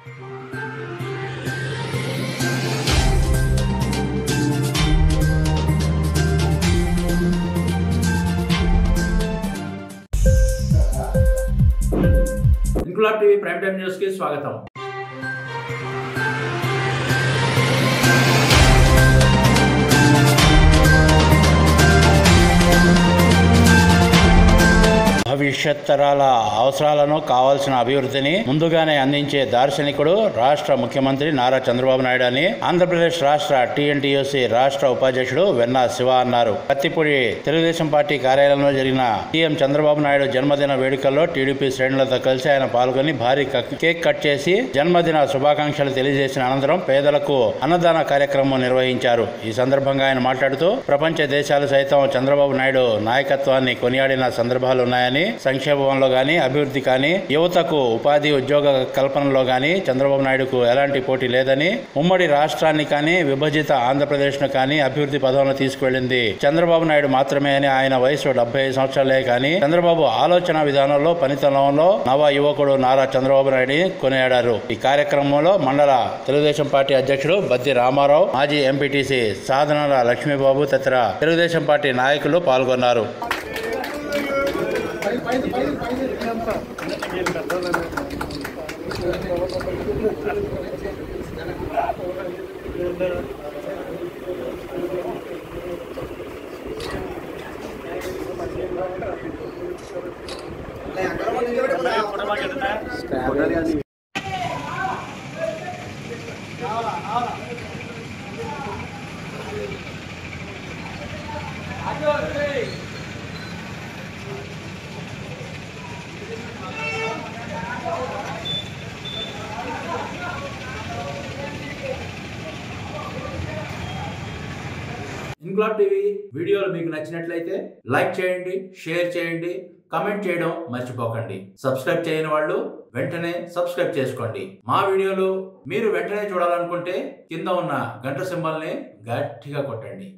Inquilab TV prime time news కి స్వాగతం. భవిష్యత్ తరాల అవసరాలను కావాల్సిన అభివృద్ధిని ముందుగానే అందించే దార్శనికుడు రాష్ట్ర ముఖ్యమంత్రి నారా చంద్రబాబు నాయుడు అని ఆంధ్రప్రదేశ్ రాష్ట్ర టీఎన్టీయూసీ రాష్ట్ర ఉపాధ్యక్షుడు వెన్నా శివ అన్నారు. కత్తిపూడి తెలుగుదేశం పార్టీ కార్యాలయంలో జరిగిన సీఎం చంద్రబాబు నాయుడు జన్మదిన వేడుకల్లో టీడీపీ శ్రేణులతో కలిసి ఆయన పాల్గొని భారీ కేక్ కట్ చేసి జన్మదిన శుభాకాంక్షలు తెలియజేసిన అనంతరం పేదలకు అన్నదాన కార్యక్రమం నిర్వహించారు. ఈ సందర్భంగా ఆయన మాట్లాడుతూ ప్రపంచ దేశాలు సైతం చంద్రబాబు నాయుడు నాయకత్వాన్ని కొనియాడిన సందర్భాలున్నాయని, సంక్షేమంలో గాని అభివృద్ధి కానీ యువతకు ఉపాధి ఉద్యోగ కల్పనలో గాని చంద్రబాబు నాయుడుకు ఎలాంటి పోటీ లేదని, ఉమ్మడి రాష్ట్రాన్ని కానీ విభజిత ఆంధ్రప్రదేశ్ ను కానీ అభివృద్ధి పదంలో తీసుకువెళ్లింది చంద్రబాబు నాయుడు మాత్రమే అని, ఆయన వయసు 75 సంవత్సరాలే కానీ చంద్రబాబు ఆలోచన విధానంలో పనితనంలో నవ యువకుడు నారా చంద్రబాబు నాయుడిని కొనియాడారు. ఈ కార్యక్రమంలో మండల తెలుగుదేశం పార్టీ అధ్యక్షుడు బద్ది రామారావు, మాజీ ఎంపీటీసీ సాధనాల లక్ష్మీబాబు తదితర తెలుగుదేశం పార్టీ నాయకులు పాల్గొన్నారు. ఇంక్లాబ్ టీవీ వీడియోలు మీకు నచ్చినట్లయితే లైక్ చేయండి, షేర్ చేయండి, కమెంట్ చేయడం మర్చిపోకండి. సబ్స్క్రైబ్ చేయని వాళ్ళు వెంటనే సబ్స్క్రైబ్ చేసుకోండి. మా వీడియోలు మీరు వెంటనే చూడాలనుకుంటే కింద ఉన్న గంట సింబల్ని గట్టిగా కొట్టండి.